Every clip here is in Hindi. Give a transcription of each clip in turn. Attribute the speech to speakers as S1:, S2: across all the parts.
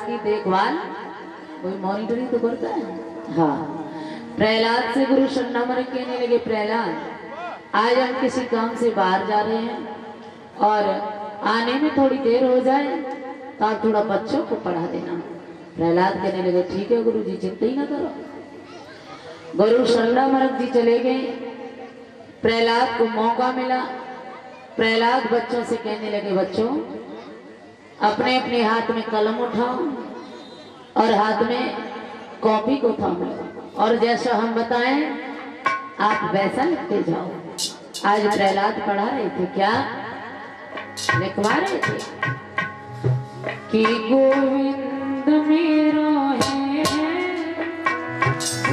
S1: की देखभाल कोई मॉनिटरिंग तो करता है। हाँ, प्रहलाद से गुरु शरणमर कहने लगे, प्रहलाद आज हम किसी काम से बाहर जा रहे हैं और आने में थोड़ी देर हो जाए तो आप थोड़ा बच्चों को पढ़ा देना। प्रहलाद कहने लगे, ठीक है गुरु जी, चिंता ही ना करो। गुरु शरणमर जी चले गए। प्रहलाद को मौका मिला। प्रहलाद बच्चों से कहने लगे, बच्चों अपने अपने हाथ में कलम उठाओ और हाथ में कॉपी को थामो और जैसा हम बताएं आप वैसा लिखते जाओ। आज प्रहलाद पढ़ा रहे थे, क्या लिखवा रहे थे कि गोविंद मेरो है,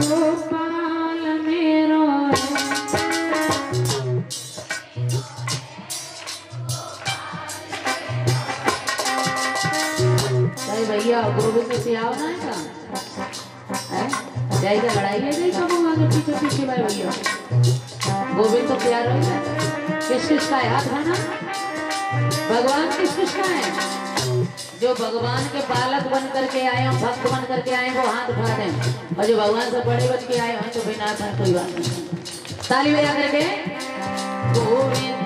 S1: गोपाल मेरो है। भैया गोविंद से आओ ना है जाएगा, लड़ाई है देखा आगे पीछे पीछे भाई भैया। गोविंद तो तैयार हो गया। किस किस का याद है ना, भगवान किस किस का है? जो भगवान के बालक बन करके आए हो, भक्त बन करके आए, वो हाथ उठा दें, और जो भगवान से बड़े बन के आए हो तो बिना था कोई बात नहीं। ताली बजा करके गोविंद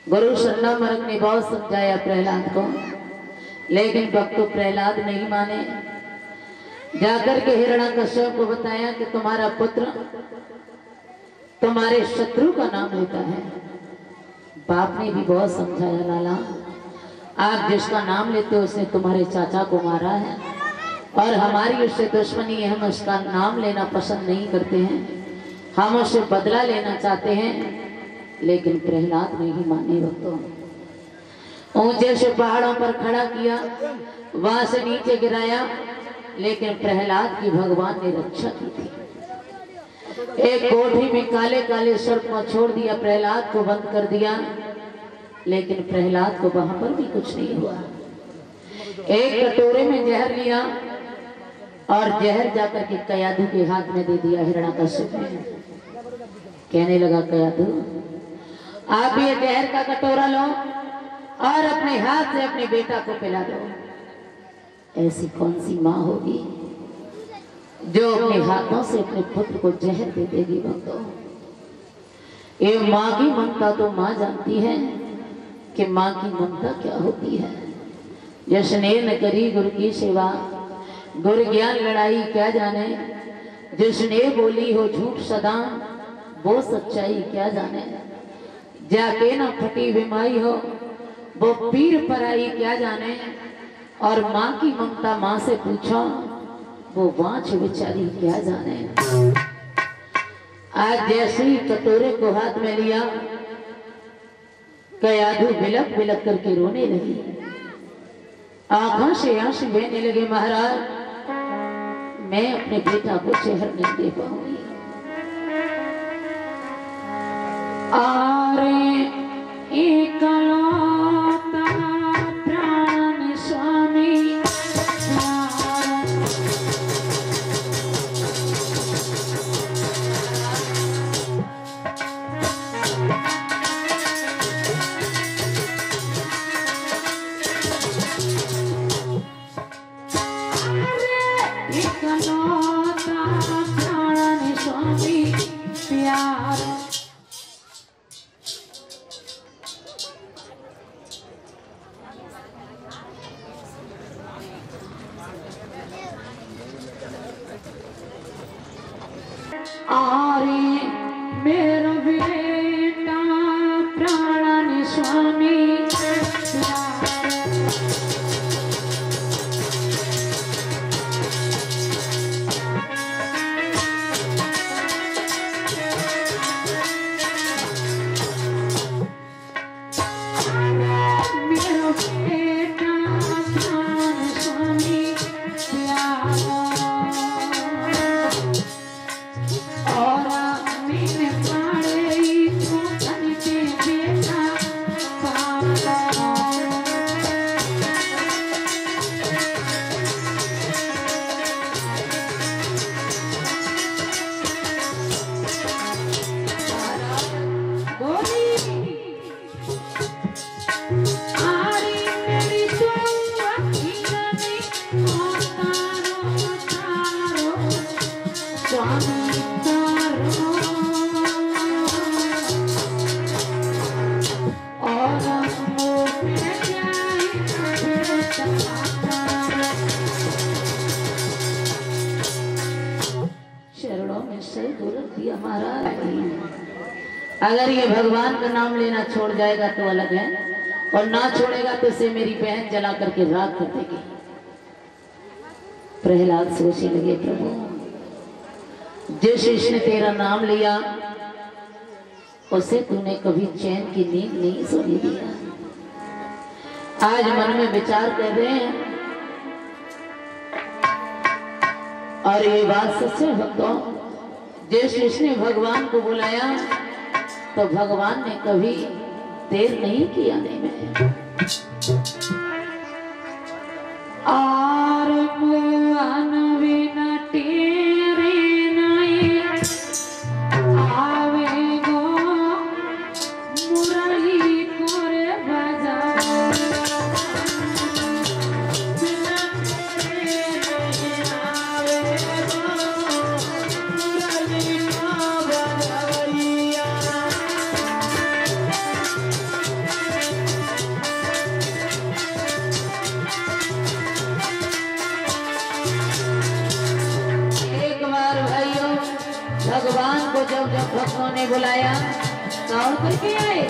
S1: गुरु शरणमर ने बहुत समझाया प्रहलाद को, लेकिन भक्त प्रहलाद नहीं माने। जाकर के हिरण्यकश्यप को बताया कि तुम्हारा पुत्र तुम्हारे शत्रु का नाम लेता है। बाप ने भी बहुत समझाया, लाला आप जिसका नाम लेते हो उसने तुम्हारे चाचा को मारा है और हमारी उससे दुश्मनी है। हम उसका नाम लेना पसंद नहीं करते हैं, हम उससे बदला लेना चाहते हैं। लेकिन प्रहलाद नहीं माने। भक्तों ऊंचे से पहाड़ों पर खड़ा किया, वहां से नीचे गिराया, लेकिन प्रहलाद की भगवान ने रक्षा की थी। एक कोठरी में काले काले सर्प को छोड़ दिया, प्रहलाद को बंद कर दिया, लेकिन प्रहलाद को वहां पर भी कुछ नहीं हुआ। एक कटोरे में जहर लिया और जहर जाकर के कयाधु के हाथ में दे दिया हिरण्यकश्यप ने। कहने लगा, कयाधु आप ये जहर का कटोरा लो और अपने हाथ से अपने बेटा को पिला दो। ऐसी कौन सी माँ होगी जो अपने हाथों से अपने पुत्र को जहर दे देगी? भक्तों ये माँ की ममता तो माँ जानती है कि माँ की ममता क्या होती है। जिसने न करी गुरु की सेवा, गुरु ज्ञान लड़ाई क्या जाने। जिसने बोली हो झूठ सदा, वो सच्चाई क्या जाने। जाके ना फटी बीमारी हो, वो पीर पर आई क्या जाने। और माँ की ममता माँ से पूछा, वो वांच बेचारी क्या जाने। आज जैसे ही कटोरे को हाथ में लिया, कयाधु बिलक बिलक करके रोने लगी, आंखों से आंसू बहने लगे। महाराज, मैं अपने बेटा को शहर नहीं दे पाऊंगी। आरे एकलौता प्राण स्वामी आरे मेरा बेटा प्राण स्वामी अगर ये भगवान का नाम लेना छोड़ जाएगा तो अलग है, और ना छोड़ेगा तो इसे मेरी बहन जला करके राख कर देगी। प्रहलाद सोचने लगे, प्रभु जिस इसने तेरा नाम लिया उसे तूने कभी चैन की नींद नहीं सोने दिया। आज मन में विचार कर रहे हैं, और ये बात सच है भक्तों, जिस इसने भगवान को बुलाया तो भगवान ने कभी देर नहीं की आने में। और भगवान को जब जब भक्तों ने बुलाया दौड़ करके आए।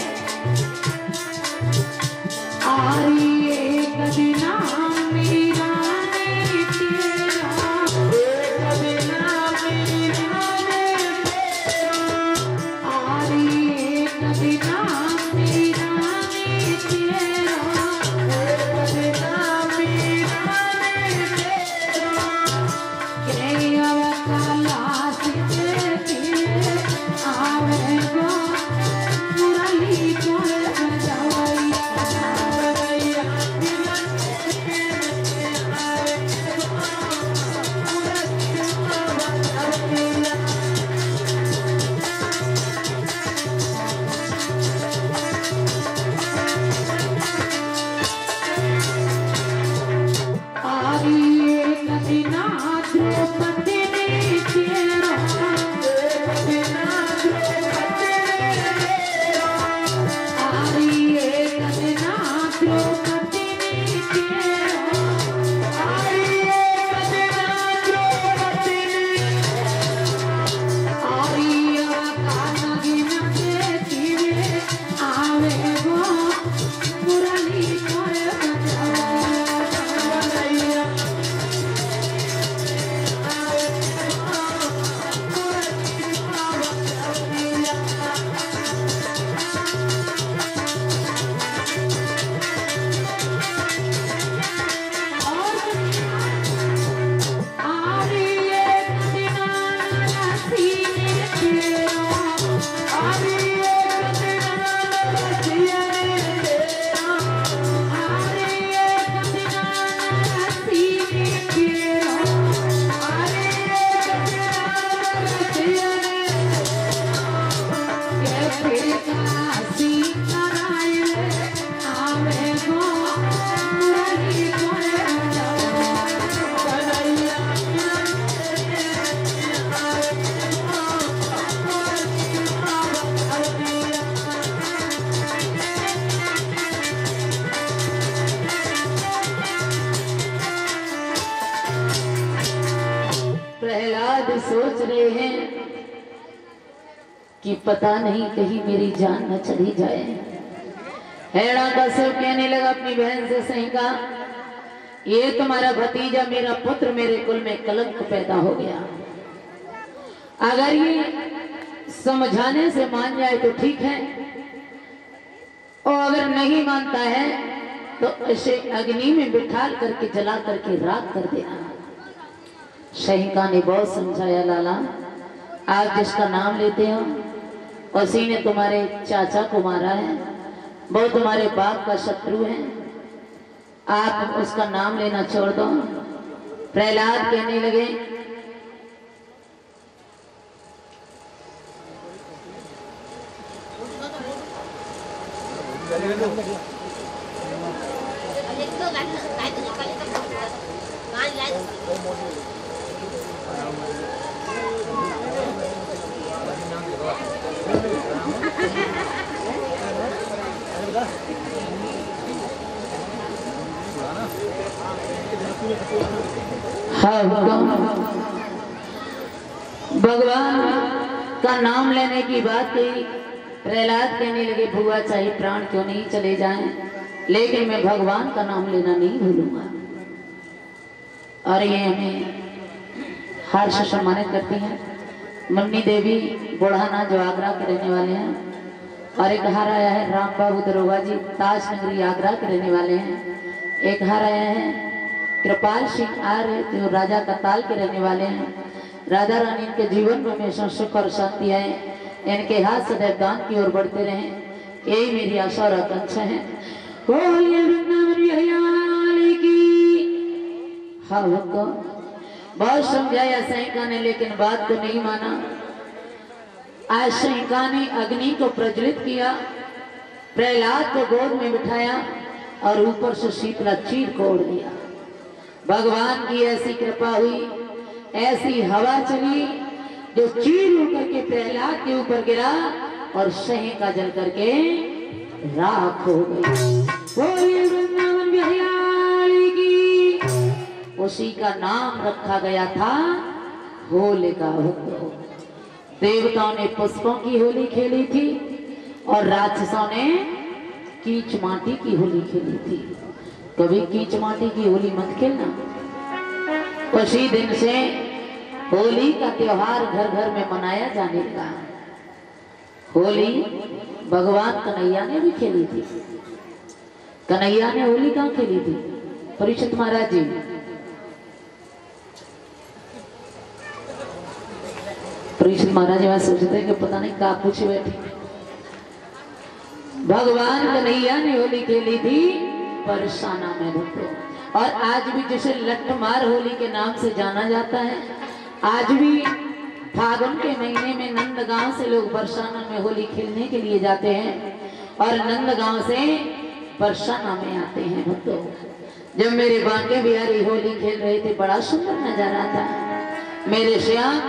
S1: आरी एक दिन मीरा ने तेरा, एक दिन मीरा ने तेरा, आरी एक दिन मीरा ने तेरा, एक दिन मीरा ने तेरा, के अवकाला आवे गो मुरली सोच रहे हैं कि पता नहीं कहीं मेरी जान न चली जाए। हिरण्यकश्यप कहने लगा अपनी बहन से, सही का ये तुम्हारा भतीजा मेरा पुत्र मेरे कुल में कलंक पैदा हो गया। अगर ये समझाने से मान जाए तो ठीक है, और अगर नहीं मानता है तो इसे अग्नि में बिठाल करके जला करके राख कर देना। शहिका ने बहुत समझाया, लाला आप जिसका नाम लेते हो उसी ने तुम्हारे चाचा को मारा है, वो तुम्हारे बाप का शत्रु है, आप उसका नाम लेना छोड़ दो। प्रहलाद कहने लगे, भगवान का नाम लेने की बात कही। प्रहलाद कहने लगे, भुआ चाहे प्राण क्यों नहीं चले जाएं, लेकिन मैं भगवान का नाम लेना नहीं भूलूंगा। और ये हमें हर्ष सम्मानित करती हैं मन्नी देवी बुढ़ाना, जो आगरा के रहने वाले हैं। और एक हार आया है राम बाबू दरोगा जी, ताज नगरी आगरा के रहने वाले हैं। एक हार आया है कृपाल सिंह आर्य, जो राजा कताल के रहने वाले हैं। राधा रानी इनके जीवन में हमेशा सुख और शांति आए, इनके हाथ सदैव दान की ओर बढ़ते रहें, यही मेरी आशा और आकांक्षा है। हाँ भक्तों, बहुत समझाया सैनिका ने, लेकिन बात को नहीं माना। आज सैनिका ने अग्नि को प्रज्वलित किया, प्रहलाद को गोद में बिठाया और ऊपर से शीतला चीर को उड़ दिया। भगवान की ऐसी कृपा हुई, ऐसी हवा चली जो चीर उड़ करके प्रहलाद के ऊपर गिरा और सैनिका जल करके राख हो गई। वृंदावन बिहारी की, उसी का नाम रखा गया था होलिका। देवताओं ने पुष्पों की होली खेली थी और राक्षसों ने कीच माटी की होली खेली थी। कभी कीच माटी की होली मत खेलना। उसी दिन से होली का त्योहार घर घर में मनाया जाने लगा। होली भगवान कन्हैया ने भी खेली थी। कन्हैया ने होली कहाँ खेली थी? परीक्षित महाराज जी, परीक्षित महाराज वहां सोचते कि पता नहीं कहा पूछे बैठे। भगवान कन्हैया ने होली खेली थी बरसाना में भक्तों। और आज भी जिसे लट्ठमार होली के नाम से जाना जाता है, आज भी फागुन के महीने में नंदगांव से लोग बरसाना में होली खेलने के लिए जाते हैं और नंदगांव से बरसाना में आते हैं भक्तों। जब मेरे बांके बिहारी होली खेल रहे थे, बड़ा सुंदर नजारा था। मेरे श्याम